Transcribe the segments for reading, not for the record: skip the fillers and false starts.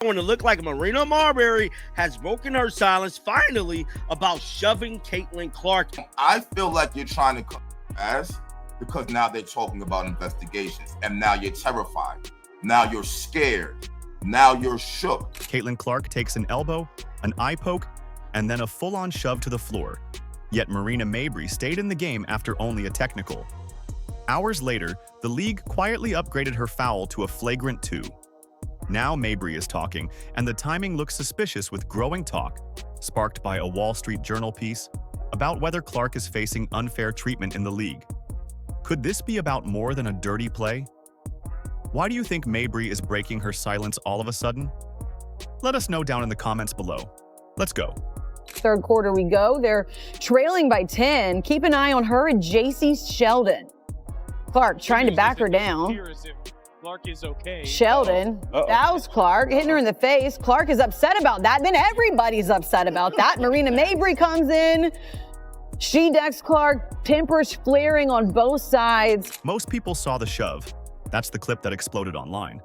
When it looked like Marina Mabrey has broken her silence finally about shoving Caitlin Clark. I feel like you're trying to come because now they're talking about investigations, and now you're terrified. Now you're scared. Now you're shook. Caitlin Clark takes an elbow, an eye poke, and then a full-on shove to the floor. Yet Marina Mabrey stayed in the game after only a technical. Hours later, the league quietly upgraded her foul to a flagrant 2. Now Mabrey is talking, and the timing looks suspicious with growing talk, sparked by a Wall Street Journal piece, about whether Clark is facing unfair treatment in the league. Could this be about more than a dirty play? Why do you think Mabrey is breaking her silence all of a sudden? Let us know down in the comments below. Let's go. Third quarter we go. They're trailing by 10. Keep an eye on her and J.C. Sheldon. Clark trying to back her down. Clark is okay. Sheldon, that was Clark, hitting her in the face. Clark is upset about that. Then everybody's upset about that. Marina Mabrey comes in. She decks Clark, tempers flaring on both sides. Most people saw the shove. That's the clip that exploded online.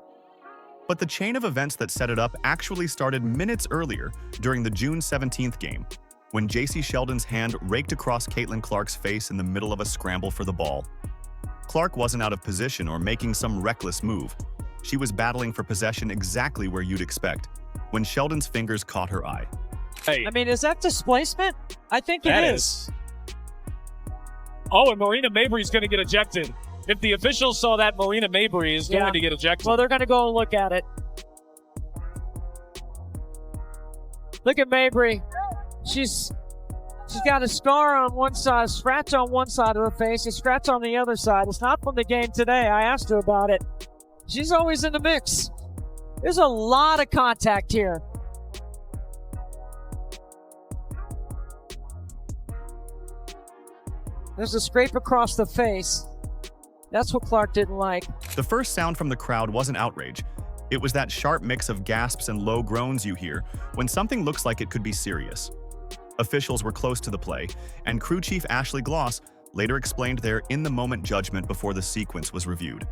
But the chain of events that set it up actually started minutes earlier during the June 17th game, when J.C. Sheldon's hand raked across Caitlin Clark's face in the middle of a scramble for the ball. Clark wasn't out of position or making some reckless move. She was battling for possession exactly where you'd expect, when Sheldon's fingers caught her eye. Hey, I mean, is that displacement? I think it is. Oh, and Marina Mabrey is going to get ejected. If the officials saw that, Marina Mabrey is going to get ejected. Well, they're going to go and look at it. Look at Mabrey. She's got a scar on one side, a scratch on one side of her face, a scratch on the other side. It's not from the game today. I asked her about it. She's always in the mix. There's a lot of contact here. There's a scrape across the face. That's what Clark didn't like. The first sound from the crowd wasn't outrage. It was that sharp mix of gasps and low groans you hear when something looks like it could be serious. Officials were close to the play, and crew chief Ashley Gloss later explained their in-the-moment judgment before the sequence was reviewed.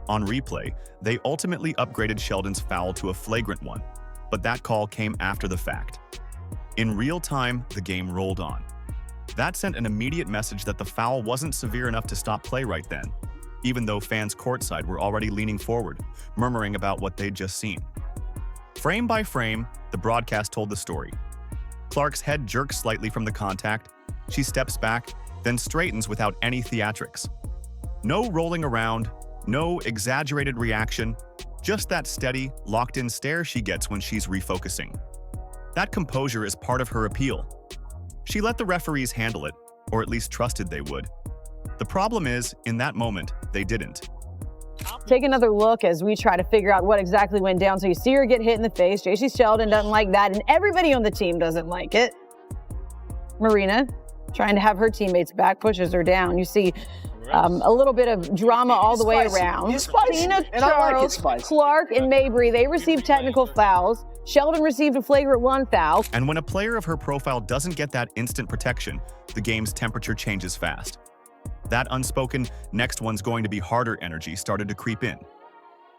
On replay, they ultimately upgraded Sheldon's foul to a flagrant 1, but that call came after the fact. In real time, the game rolled on. That sent an immediate message that the foul wasn't severe enough to stop play right then, even though fans courtside were already leaning forward, murmuring about what they'd just seen. Frame by frame, the broadcast told the story. Clark's head jerks slightly from the contact, she steps back, then straightens without any theatrics. No rolling around, no exaggerated reaction, just that steady, locked-in stare she gets when she's refocusing. That composure is part of her appeal. She let the referees handle it, or at least trusted they would. The problem is, in that moment, they didn't. Take another look as we try to figure out what exactly went down. So you see her get hit in the face. J.C. Sheldon doesn't like that, and everybody on the team doesn't like it. Marina, trying to have her teammates back, pushes her down. You see a little bit of drama all the way around. Tina, Charles, Clark, and Mabrey, they received technical fouls. Sheldon received a flagrant 1 foul. And when a player of her profile doesn't get that instant protection, the game's temperature changes fast. That unspoken, next one's going to be harder energy started to creep in.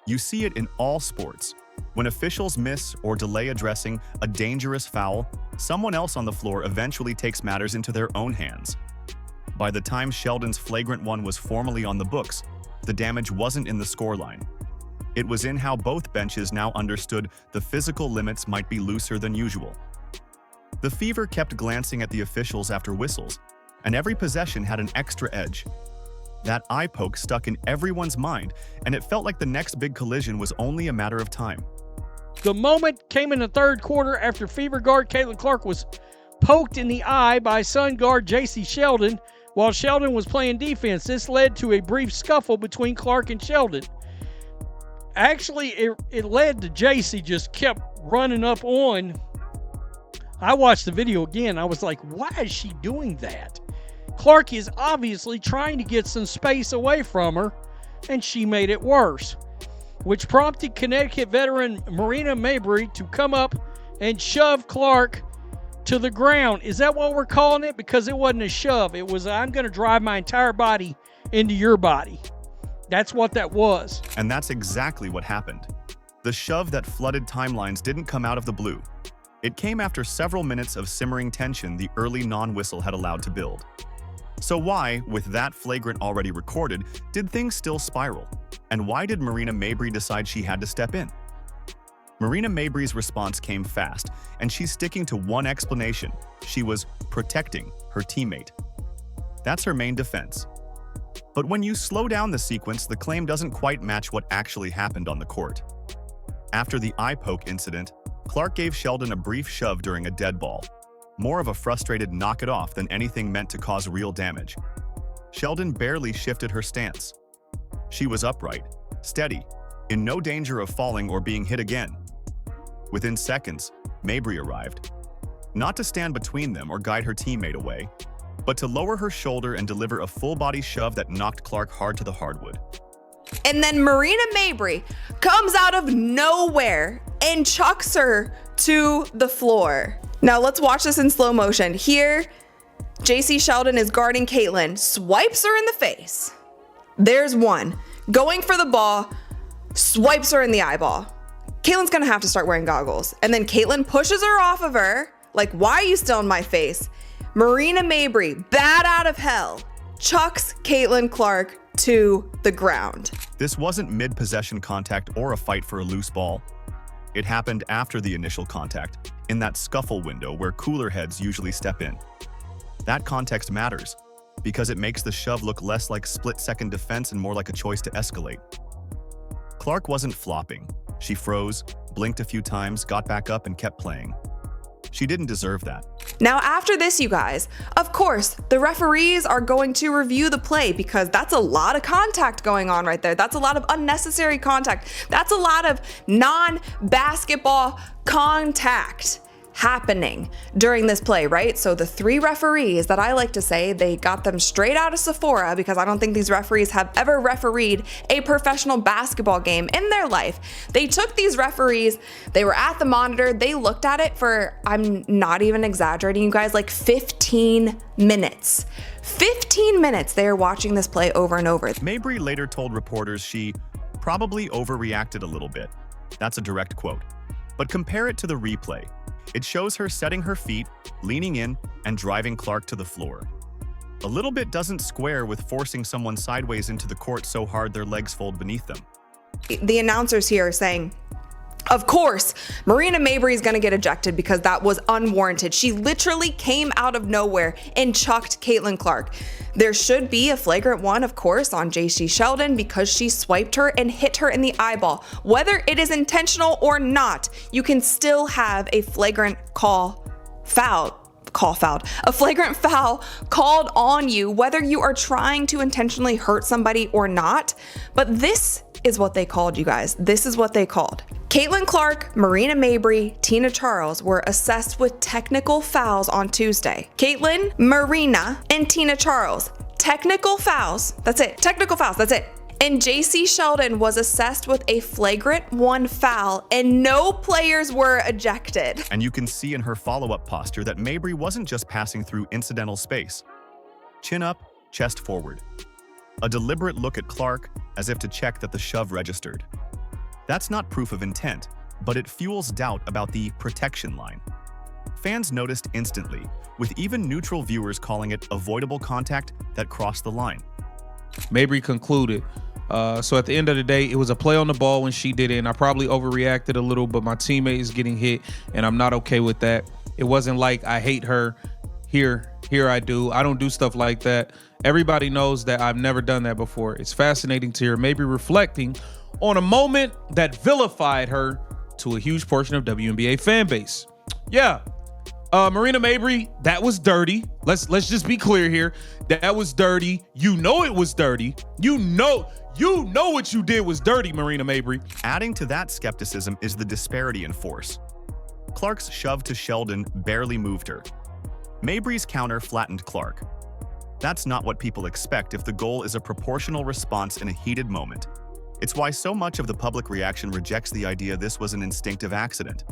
You see it in all sports. When officials miss or delay addressing a dangerous foul, someone else on the floor eventually takes matters into their own hands. By the time Sheldon's flagrant 1 was formally on the books, the damage wasn't in the scoreline. It was in how both benches now understood the physical limits might be looser than usual. The Fever kept glancing at the officials after whistles, and every possession had an extra edge. That eye poke stuck in everyone's mind, and it felt like the next big collision was only a matter of time. The moment came in the third quarter after Fever guard Caitlin Clark was poked in the eye by Sun guard J.C. Sheldon while Sheldon was playing defense. This led to a brief scuffle between Clark and Sheldon. Actually, it led to J.C. just kept running up on. I watched the video again. I was like, why is she doing that? Clark is obviously trying to get some space away from her, and she made it worse, which prompted Connecticut veteran Marina Mabrey to come up and shove Clark to the ground. Is that what we're calling it? Because it wasn't a shove. It was, I'm going to drive my entire body into your body. That's what that was. And that's exactly what happened. The shove that flooded timelines didn't come out of the blue. It came after several minutes of simmering tension the early non-whistle had allowed to build. So why, with that flagrant already recorded, did things still spiral? And why did Marina Mabrey decide she had to step in? Marina Mabrey's response came fast, and she's sticking to one explanation. She was protecting her teammate. That's her main defense. But when you slow down the sequence, the claim doesn't quite match what actually happened on the court. After the eye poke incident, Clark gave Sheldon a brief shove during a dead ball, more of a frustrated knock it off than anything meant to cause real damage. Sheldon barely shifted her stance. She was upright, steady, in no danger of falling or being hit again. Within seconds, Mabrey arrived, not to stand between them or guide her teammate away, but to lower her shoulder and deliver a full-body shove that knocked Clark hard to the hardwood. And then Marina Mabrey comes out of nowhere and chucks her to the floor. Now let's watch this in slow motion. Here, JC Sheldon is guarding Caitlin, swipes her in the face. There's one. Going for the ball, swipes her in the eyeball. Caitlin's gonna have to start wearing goggles. And then Caitlin pushes her off of her, like, why are you still in my face? Marina Mabrey, bat out of hell, chucks Caitlin Clark to the ground. This wasn't mid-possession contact or a fight for a loose ball. It happened after the initial contact, in that scuffle window where cooler heads usually step in. That context matters, because it makes the shove look less like split-second defense and more like a choice to escalate. Clark wasn't flopping. She froze, blinked a few times, got back up, and kept playing. She didn't deserve that. Now after this, you guys, of course, the referees are going to review the play because that's a lot of contact going on right there. That's a lot of unnecessary contact. That's a lot of non-basketball contact happening during this play, right? So the three referees that I like to say, they got them straight out of Sephora because I don't think these referees have ever refereed a professional basketball game in their life. They took these referees, they were at the monitor, they looked at it for, I'm not even exaggerating, you guys, like 15 minutes. 15 minutes they are watching this play over and over. Mabrey later told reporters she probably overreacted a little bit. That's a direct quote. But compare it to the replay. It shows her setting her feet, leaning in, and driving Clark to the floor. A little bit doesn't square with forcing someone sideways into the court so hard their legs fold beneath them. The announcers here are saying, of course, Marina Mabrey is going to get ejected because that was unwarranted. She literally came out of nowhere and chucked Caitlin Clark. There should be a flagrant one, of course, on JC Sheldon because she swiped her and hit her in the eyeball. Whether it is intentional or not, you can still have a flagrant a flagrant foul called on you, whether you are trying to intentionally hurt somebody or not. But this is what they called, you guys. This is what they called. Caitlin Clark, Marina Mabrey, Tina Charles were assessed with technical fouls on Tuesday. Caitlin, Marina, and Tina Charles. Technical fouls. That's it. Technical fouls. That's it. And JC Sheldon was assessed with a flagrant 1 foul, and no players were ejected. And you can see in her follow-up posture that Mabrey wasn't just passing through incidental space. Chin up, chest forward. A deliberate look at Clark, as if to check that the shove registered. That's not proof of intent, but it fuels doubt about the protection line. Fans noticed instantly, with even neutral viewers calling it avoidable contact that crossed the line. Mabrey concluded, so at the end of the day, it was a play on the ball when she did it, and I probably overreacted a little, but my teammate is getting hit, and I'm not okay with that. It wasn't like I hate her. Here I do. I don't do stuff like that. Everybody knows that I've never done that before. It's fascinating to hear Mabrey reflecting on a moment that vilified her to a huge portion of WNBA fan base. Yeah, Marina Mabrey, that was dirty. Let's just be clear here. That was dirty. You know it was dirty. You know what you did was dirty, Marina Mabrey. Adding to that skepticism is the disparity in force. Clark's shove to Sheldon barely moved her. Mabrey's counter flattened Clark. That's not what people expect if the goal is a proportional response in a heated moment. It's why so much of the public reaction rejects the idea this was an instinctive accident.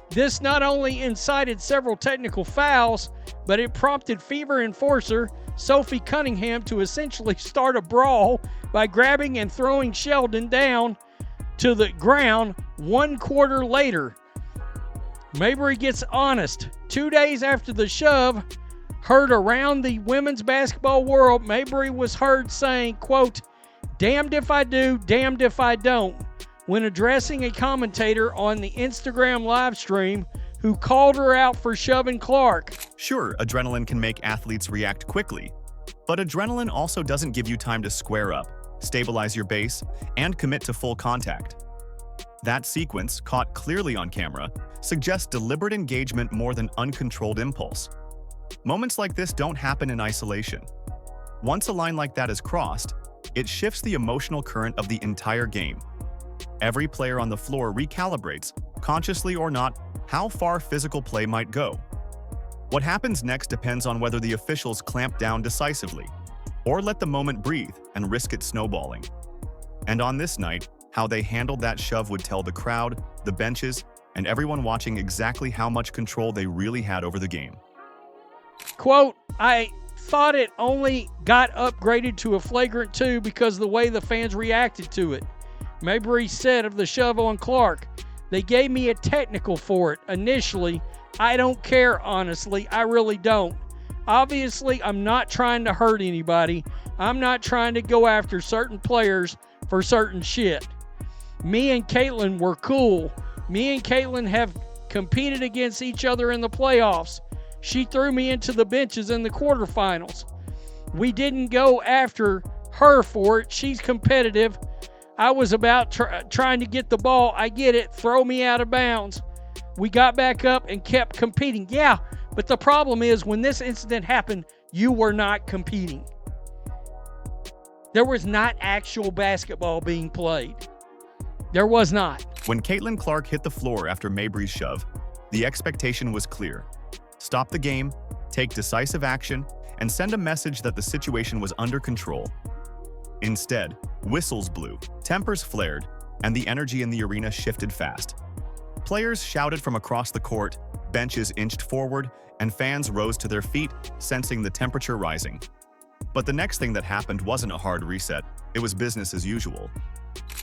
This not only incited several technical fouls, but it prompted Fever enforcer Sophie Cunningham to essentially start a brawl by grabbing and throwing Sheldon down to the ground 1 quarter later. Mabrey gets honest. 2 days after the shove, heard around the women's basketball world, Mabrey was heard saying, quote, "Damned if I do, damned if I don't," when addressing a commentator on the Instagram live stream who called her out for shoving Clark. Sure, adrenaline can make athletes react quickly, but adrenaline also doesn't give you time to square up, stabilize your base, and commit to full contact. That sequence, caught clearly on camera, suggests deliberate engagement more than uncontrolled impulse. Moments like this don't happen in isolation. Once a line like that is crossed, it shifts the emotional current of the entire game. Every player on the floor recalibrates, consciously or not, how far physical play might go. What happens next depends on whether the officials clamp down decisively, or let the moment breathe and risk it snowballing. And on this night, how they handled that shove would tell the crowd, the benches, and everyone watching exactly how much control they really had over the game. Quote, "I thought it only got upgraded to a flagrant 2 because of the way the fans reacted to it," Mabrey said of the shove on Clark. "They gave me a technical for it initially. I don't care, honestly. I really don't. Obviously, I'm not trying to hurt anybody. I'm not trying to go after certain players for certain shit. Me and Caitlin were cool. Me and Caitlin have competed against each other in the playoffs. She threw me into the benches in the quarterfinals. We didn't go after her for it. She's competitive. I was about trying to get the ball. I get it. Throw me out of bounds. We got back up and kept competing." Yeah, but the problem is when this incident happened, you were not competing. There was not actual basketball being played. There was not. When Caitlin Clark hit the floor after Mabrey's shove, the expectation was clear. Stop the game, take decisive action, and send a message that the situation was under control. Instead, whistles blew, tempers flared, and the energy in the arena shifted fast. Players shouted from across the court, benches inched forward, and fans rose to their feet, sensing the temperature rising. But the next thing that happened wasn't a hard reset. It was business as usual.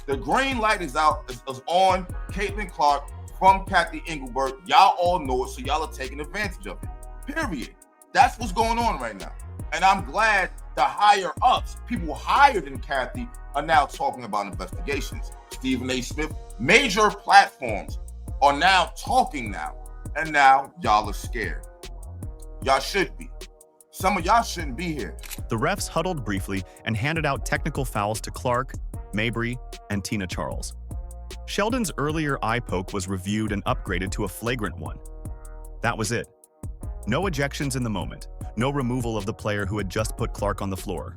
The green light is out, is on Caitlin Clark from Kathy Engelbert. Y'all all know it, so y'all are taking advantage of it. Period. That's what's going on right now. And I'm glad the higher ups, people higher than Kathy, are now talking about investigations. Stephen A. Smith, major platforms are now talking now. And now y'all are scared. Y'all should be. Some of y'all shouldn't be here. The refs huddled briefly and handed out technical fouls to Clark, Mabrey, and Tina Charles. Sheldon's earlier eye poke was reviewed and upgraded to a flagrant 1. That was it. No ejections in the moment, no removal of the player who had just put Clark on the floor.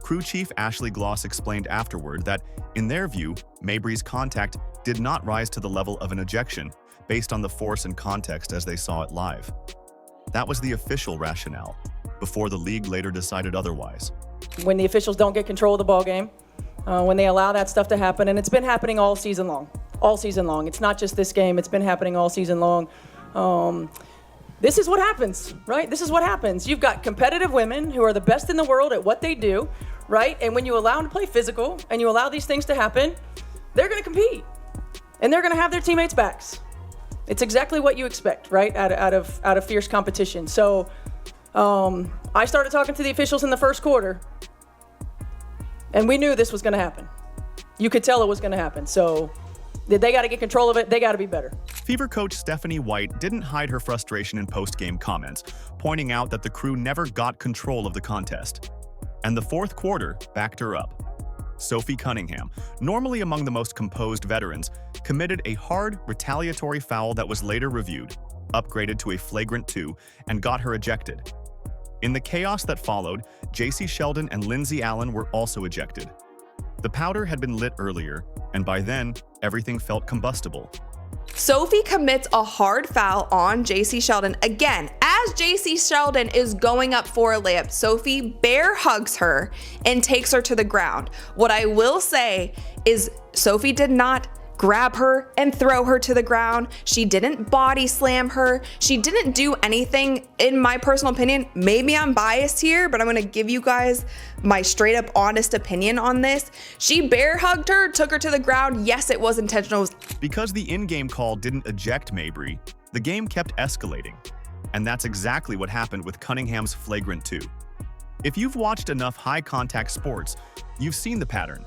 Crew Chief Ashley Gloss explained afterward that, in their view, Mabrey's contact did not rise to the level of an ejection based on the force and context as they saw it live. That was the official rationale, before the league later decided otherwise. When the officials don't get control of the ball game, when they allow that stuff to happen, and it's been happening all season long. All season long. It's not just this game, it's been happening all season long. This is what happens, right? This is what happens. You've got competitive women who are the best in the world at what they do, right? And when you allow them to play physical and you allow these things to happen, they're going to compete. And they're going to have their teammates' backs. It's exactly what you expect, right? Out of fierce competition. So I started talking to the officials in the first quarter, and we knew this was going to happen. You could tell it was going to happen. So they got to get control of it. They got to be better. Fever coach Stephanie White didn't hide her frustration in post-game comments, pointing out that the crew never got control of the contest. And the fourth quarter backed her up. Sophie Cunningham, normally among the most composed veterans, committed a hard, retaliatory foul that was later reviewed, upgraded to a flagrant 2, and got her ejected. In the chaos that followed, JC Sheldon and Lindsay Allen were also ejected. The powder had been lit earlier, and by then, everything felt combustible. Sophie commits a hard foul on JC Sheldon. Again, as JC Sheldon is going up for a layup, Sophie bear hugs her and takes her to the ground. What I will say is Sophie did not grab her and throw her to the ground. She didn't body slam her. She didn't do anything, in my personal opinion. Maybe I'm biased here, but I'm gonna give you guys my straight up honest opinion on this. She bear hugged her, took her to the ground. Yes, it was intentional. Because the in-game call didn't eject Mabrey, the game kept escalating. And that's exactly what happened with Cunningham's flagrant 2. If you've watched enough high-contact sports, you've seen the pattern.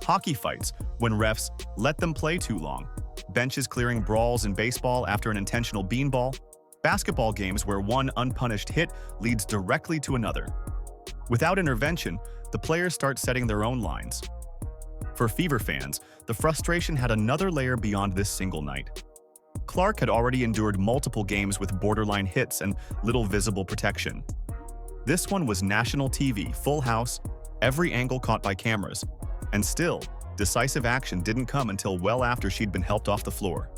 Hockey fights, when refs let them play too long. Benches clearing brawls in baseball after an intentional beanball. Basketball games where one unpunished hit leads directly to another. Without intervention, the players start setting their own lines. For Fever fans, the frustration had another layer beyond this single night. Clark had already endured multiple games with borderline hits and little visible protection. This one was national TV, full house, every angle caught by cameras. And still, decisive action didn't come until well after she'd been helped off the floor.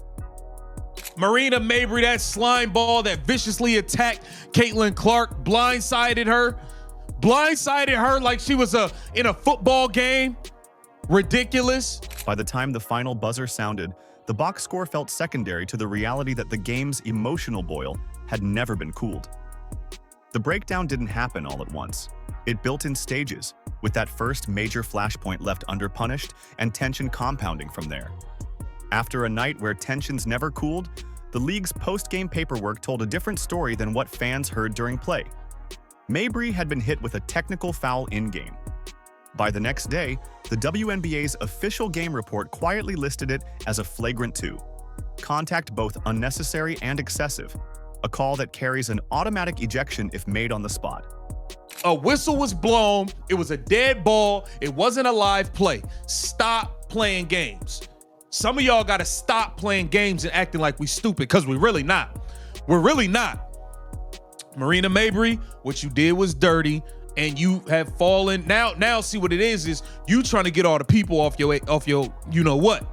Marina Mabrey, that slime ball that viciously attacked Caitlin Clark, blindsided her like she was in a football game. Ridiculous. By the time the final buzzer sounded, the box score felt secondary to the reality that the game's emotional boil had never been cooled. The breakdown didn't happen all at once. It built in stages, with that first major flashpoint left underpunished and tension compounding from there. After a night where tensions never cooled, the league's post-game paperwork told a different story than what fans heard during play. Mabrey had been hit with a technical foul in-game. By the next day, the WNBA's official game report quietly listed it as a flagrant 2. Contact both unnecessary and excessive, a call that carries an automatic ejection if made on the spot. A whistle was blown. It was a dead ball. It wasn't a live play. Stop playing games. Some of y'all got to stop playing games and acting like we stupid, because we're really not. We're really not. Marina Mabrey, what you did was dirty, and you have fallen. Now see what it is you trying to get all the people off your you know what.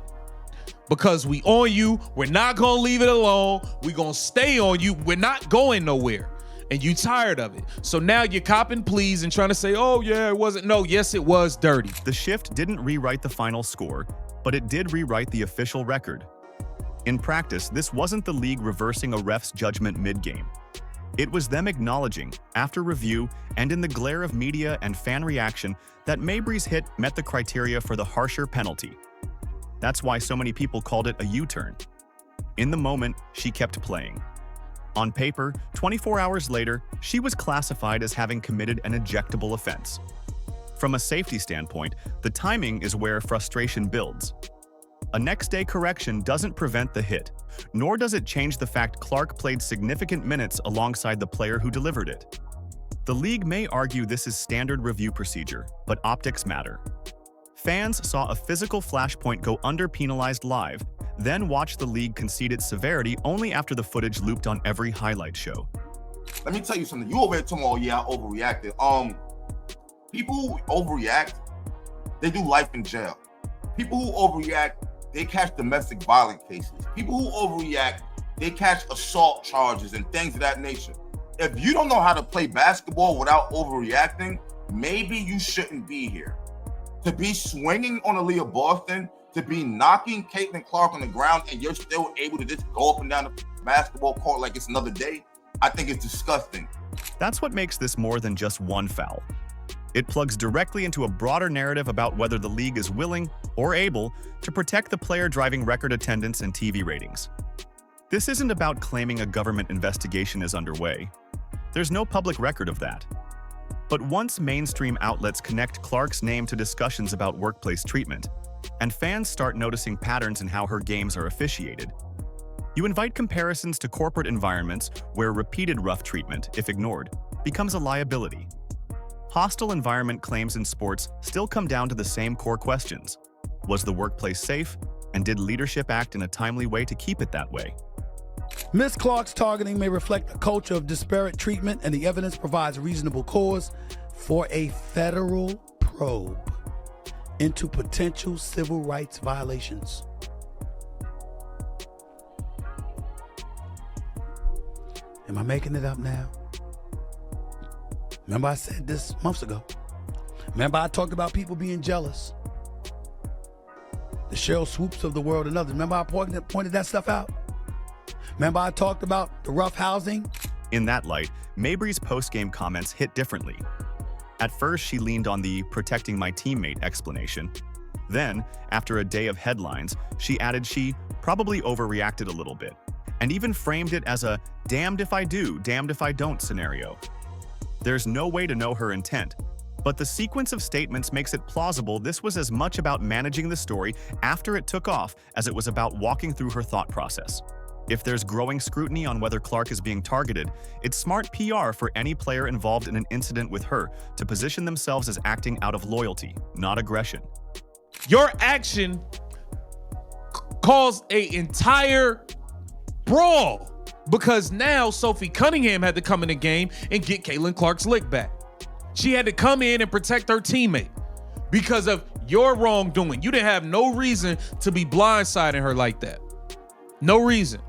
Because we on you. We're not going to leave it alone. We're going to stay on you. We're not going nowhere. And you tired of it. So now you're copping pleas and trying to say, oh yeah, it wasn't. No, yes, it was dirty. The shift didn't rewrite the final score, but it did rewrite the official record. In practice, this wasn't the league reversing a ref's judgment mid-game. It was them acknowledging, after review and in the glare of media and fan reaction, that Mabrey's hit met the criteria for the harsher penalty. That's why so many people called it a U-turn. In the moment, she kept playing. On paper, 24 hours later, she was classified as having committed an ejectable offense. From a safety standpoint, the timing is where frustration builds. A next-day correction doesn't prevent the hit, nor does it change the fact Clark played significant minutes alongside the player who delivered it. The league may argue this is standard review procedure, but optics matter. Fans saw a physical flashpoint go under-penalized live, then watched the league concede its severity only after the footage looped on every highlight show. Let me tell you something. You over here talking about, yeah, I overreacted. People who overreact, they do life in jail. People who overreact, they catch domestic violence cases. People who overreact, they catch assault charges and things of that nature. If you don't know how to play basketball without overreacting, maybe you shouldn't be here. To be swinging on Aaliyah Boston, to be knocking Caitlin Clark on the ground, and you're still able to just go up and down the basketball court like it's another day, I think it's disgusting. That's what makes this more than just one foul. It plugs directly into a broader narrative about whether the league is willing or able to protect the player driving record attendance and TV ratings. This isn't about claiming a government investigation is underway. There's no public record of that. But once mainstream outlets connect Clark's name to discussions about workplace treatment, and fans start noticing patterns in how her games are officiated, you invite comparisons to corporate environments where repeated rough treatment, if ignored, becomes a liability. Hostile environment claims in sports still come down to the same core questions. Was the workplace safe, and did leadership act in a timely way to keep it that way? Ms. Clark's targeting may reflect a culture of disparate treatment, and the evidence provides reasonable cause for a federal probe into potential civil rights violations. Am I making it up now? Remember I said this months ago. Remember I talked about people being jealous. the Cheryl Swoops of the world and others. Remember I pointed that stuff out? Remember I talked about the rough housing? In that light, Mabrey's post-game comments hit differently. At first, she leaned on the protecting my teammate explanation. Then, after a day of headlines, she added she probably overreacted a little bit, and even framed it as a damned if I do, damned if I don't scenario. There's no way to know her intent, but the sequence of statements makes it plausible this was as much about managing the story after it took off as it was about walking through her thought process. If there's growing scrutiny on whether Clark is being targeted, it's smart PR for any player involved in an incident with her to position themselves as acting out of loyalty, not aggression. Your action caused an entire brawl because now Sophie Cunningham had to come in the game and get Caitlin Clark's lick back. She had to come in and protect her teammate because of your wrongdoing. You didn't have no reason to be blindsiding her like that. No reason.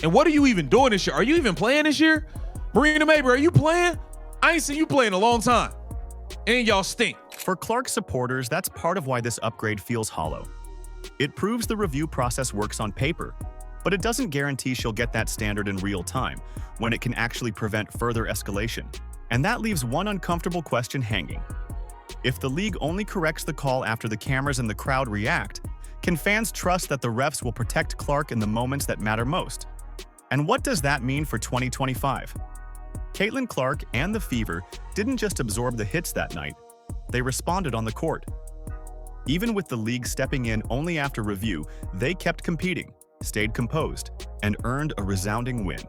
And what are you even doing this year? Are you even playing this year? Marina Mabrey, are you playing? I ain't seen you play in a long time. And y'all stink. For Clark supporters, that's part of why this upgrade feels hollow. It proves the review process works on paper, but it doesn't guarantee she'll get that standard in real time when it can actually prevent further escalation. And that leaves one uncomfortable question hanging. If the league only corrects the call after the cameras and the crowd react, can fans trust that the refs will protect Clark in the moments that matter most? And what does that mean for 2025? Caitlin Clark and the Fever didn't just absorb the hits that night, they responded on the court. Even with the league stepping in only after review, they kept competing, stayed composed, and earned a resounding win.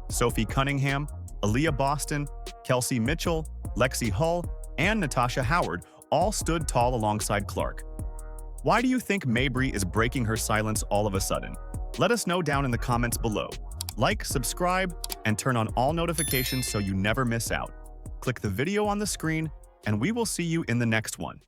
Sophie Cunningham, Aaliyah Boston, Kelsey Mitchell, Lexi Hull, and Natasha Howard all stood tall alongside Clark. Why do you think Mabrey is breaking her silence all of a sudden? Let us know down in the comments below. Like, subscribe, and turn on all notifications so you never miss out. Click the video on the screen, and we will see you in the next one.